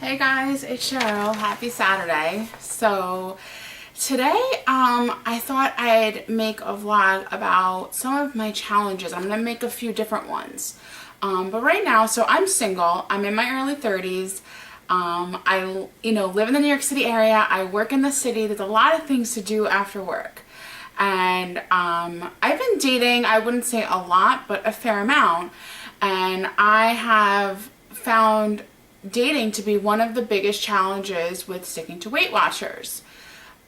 Hey guys, it's Cheryl. Happy Saturday. So today I thought I'd make a vlog about some of my challenges. I'm gonna make a few different ones. But right now, so I'm single. I'm in my early 30s. I live in the New York City area. I work in the city. There's a lot of things to do after work. And I've been dating, I wouldn't say a lot, but a fair amount. And I have found dating to be one of the biggest challenges with sticking to Weight Watchers.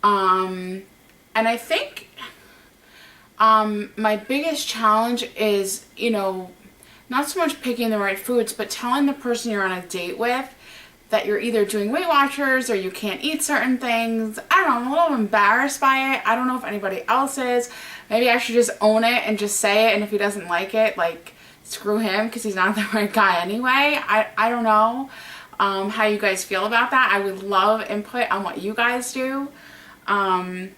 And I think my biggest challenge is, not so much picking the right foods, but telling the person you're on a date with that you're either doing Weight Watchers or you can't eat certain things. I don't know, I'm a little embarrassed by it. I don't know if anybody else is. Maybe I should just own it and just say it, and if he doesn't like it, screw him because he's not the right guy anyway. I don't know how you guys feel about that. I would love input on what you guys do. And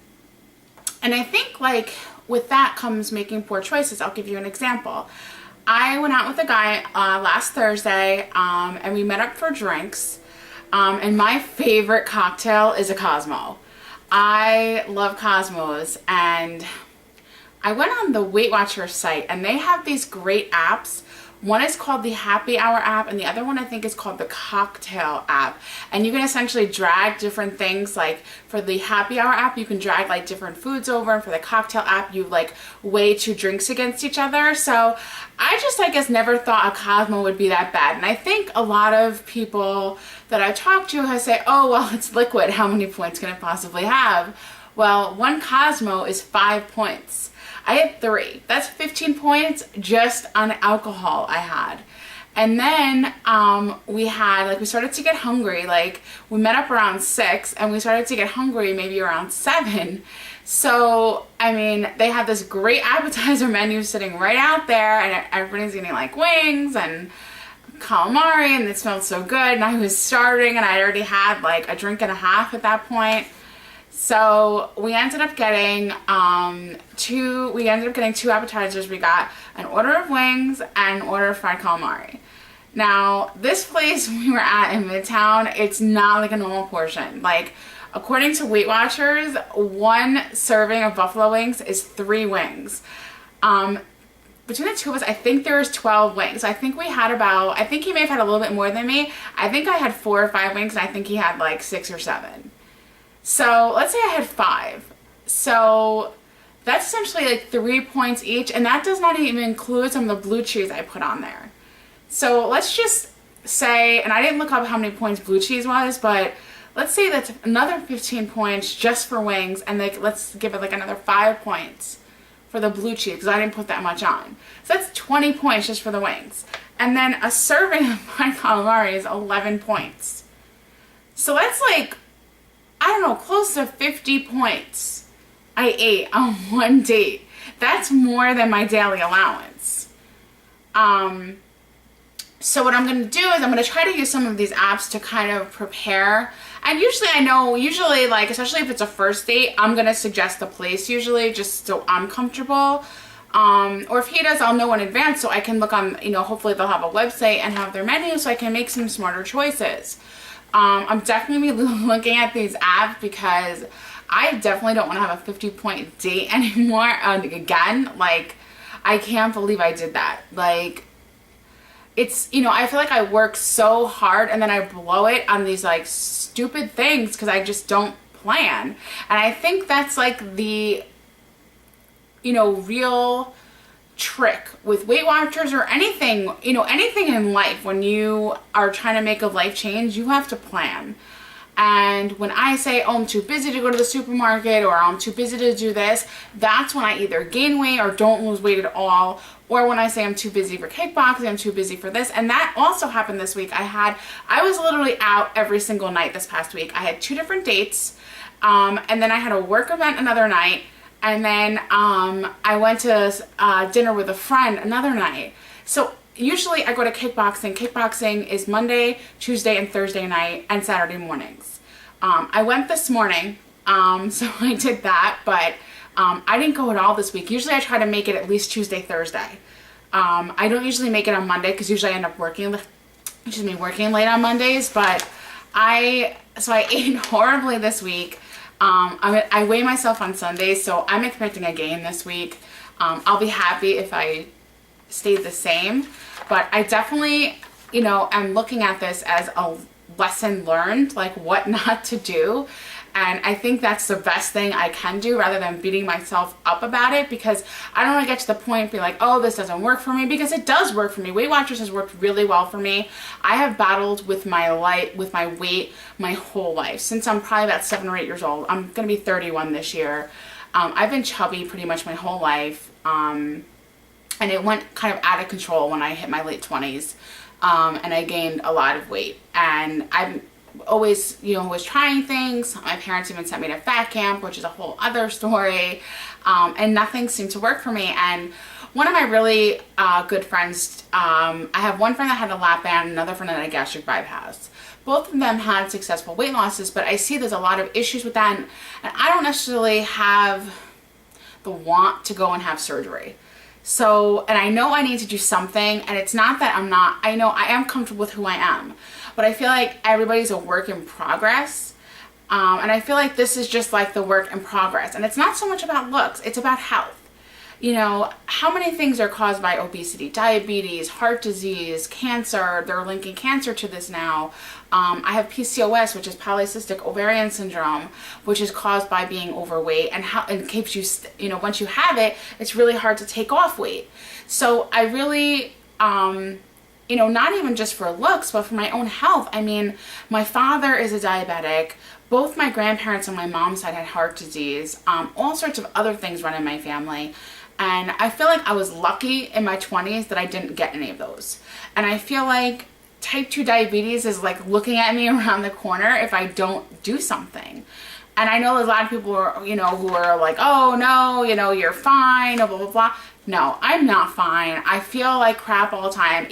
I think with that comes making poor choices. I'll give you an example. I went out with a guy last Thursday and we met up for drinks. And my favorite cocktail is a Cosmo. I love Cosmos, and I went on the Weight Watchers site and they have these great apps. One is called the Happy Hour app, and the other one I think is called the Cocktail app. And you can essentially drag different things. Like for the Happy Hour app, you can drag different foods over, and for the Cocktail app, you weigh two drinks against each other. So I just, I guess, never thought a Cosmo would be that bad. And I think a lot of people that I've talked to have said, oh, well, it's liquid. How many points can it possibly have? Well, one Cosmo is 5 points. I had 3. That's 15 points just on alcohol I had. And then we started to get hungry. We met up around 6 and we started to get hungry maybe around 7. So, I mean, they have this great appetizer menu sitting right out there, and everybody's eating wings and calamari, and it smelled so good. And I was starving, and I already had a drink and a half at that point. So we ended up getting two appetizers. We got an order of wings and an order of fried calamari. Now, this place we were at in Midtown, it's not a normal portion. According to Weight Watchers, one serving of buffalo wings is 3 wings. Between the two of us, I think there was 12 wings. I think we had I think he may have had a little bit more than me. I think I had 4 or 5 wings, and I think he had 6 or 7. So let's say I had 5. So that's essentially 3 points each, and that does not even include some of the blue cheese I put on there. So let's just say, and I didn't look up how many points blue cheese was, but let's say that's another 15 points just for wings, and let's give it another 5 points for the blue cheese because I didn't put that much on. So that's 20 points just for the wings. And then a serving of fried calamari is 11 points. So that's I don't know, close to 50 points I ate on one date. That's more than my daily allowance. So what I'm going to do is I'm going to try to use some of these apps to kind of prepare. And usually especially if it's a first date, I'm going to suggest the place usually just so I'm comfortable. Or if he does, I'll know in advance so I can look on, hopefully they'll have a website and have their menu so I can make some smarter choices. I'm definitely looking at these apps because I definitely don't want to have a 50-point date anymore. Again, I can't believe I did that. It's, I feel I work so hard and then I blow it on these stupid things because I just don't plan. And I think that's the, real trick with Weight Watchers or anything, anything in life. When you are trying to make a life change, you have to plan. And when I say, oh, I'm too busy to go to the supermarket, or I'm too busy to do this, that's when I either gain weight or don't lose weight at all. Or when I say I'm too busy for kickboxing, I'm too busy for this. And that also happened this week. I was literally out every single night this past week. I had 2 different dates, and then I had a work event another night. And then I went to dinner with a friend another night. So usually I go to kickboxing. Kickboxing is Monday, Tuesday, and Thursday night, and Saturday mornings. I went this morning, so I did that, but I didn't go at all this week. Usually I try to make it at least Tuesday, Thursday. I don't usually make it on Monday because usually I end up working late on Mondays, but So I ate horribly this week. I weigh myself on Sundays, so I'm expecting a gain this week. I'll be happy if I stayed the same, but I definitely, am looking at this as a lesson learned, like what not to do. And I think that's the best thing I can do rather than beating myself up about it, because I don't want to get to the point and be like, oh, this doesn't work for me, because it does work for me. Weight Watchers has worked really well for me. I have battled with my weight my whole life, since I'm probably about 7 or 8 years old. I'm going to be 31 this year. I've been chubby pretty much my whole life. And it went kind of out of control when I hit my late 20s. And I gained a lot of weight. And I'm always, was trying things. My parents even sent me to fat camp, which is a whole other story. And nothing seemed to work for me. And one of my really good friends, I have one friend that had a lap band, another friend that had a gastric bypass. Both of them had successful weight losses, but I see there's a lot of issues with that. And I don't necessarily have the want to go and have surgery. So, and I know I need to do something, and it's not that I know I am comfortable with who I am, but I feel like everybody's a work in progress. And I feel like this is just like the work in progress. And it's not so much about looks, it's about health. How many things are caused by obesity, diabetes, heart disease, cancer? They're linking cancer to this now. I have PCOS, which is polycystic ovarian syndrome, which is caused by being overweight, and keeps you, once you have it, it's really hard to take off weight. So I really, not even just for looks, but for my own health. I mean, my father is a diabetic. Both my grandparents on my mom's side had heart disease, all sorts of other things run in my family. And I feel like I was lucky in my 20s that I didn't get any of those. And I feel like type 2 diabetes is like looking at me around the corner if I don't do something. And I know there's a lot of people who are like, oh no, you're fine, blah, blah, blah. No, I'm not fine. I feel like crap all the time.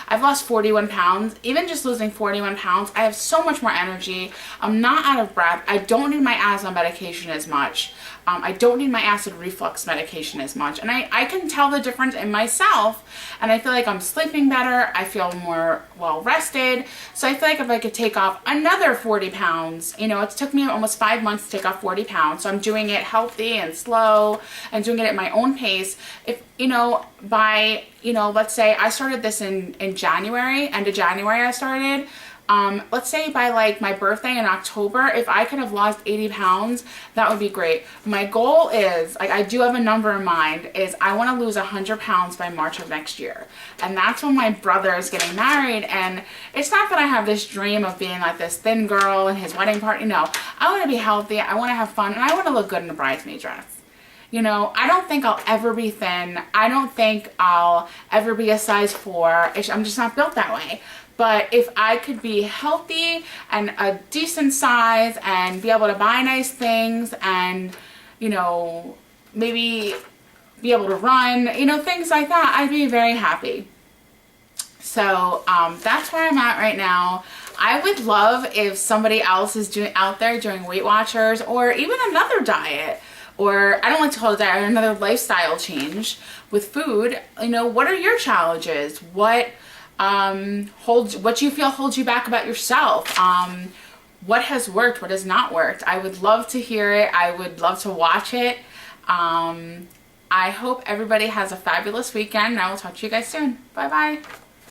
I've lost 41 pounds. Even just losing 41 pounds, I have so much more energy. I'm not out of breath. I don't need my asthma medication as much. I don't need my acid reflux medication as much. And I can tell the difference in myself. And I feel like I'm sleeping better. I feel more well rested. So I feel like if I could take off another 40 pounds, it took me almost 5 months to take off 40 pounds. So I'm doing it healthy and slow and doing it at my own pace. If, let's say I started this in January, end of January I started. Let's say by like my birthday in October, if I could have lost 80 pounds, that would be great. My goal is, like, I do have a number in mind, is I want to lose 100 pounds by March of next year. And that's when my brother is getting married. And it's not that I have this dream of being like this thin girl in his wedding party. No, I want to be healthy. I want to have fun, and I want to look good in a bridesmaid dress. I don't think I'll ever be thin. I don't think I'll ever be a size 4. I'm just not built that way. But if I could be healthy and a decent size and be able to buy nice things and, maybe be able to run, things like that, I'd be very happy. So that's where I'm at right now. I would love if somebody else is out there doing Weight Watchers, or even another diet, or I don't like to call it a diet, or another lifestyle change with food. What are your challenges? What you feel holds you back about yourself? What has worked? What has not worked? I would love to hear it. I would love to watch it. I hope everybody has a fabulous weekend, and I will talk to you guys soon. Bye bye.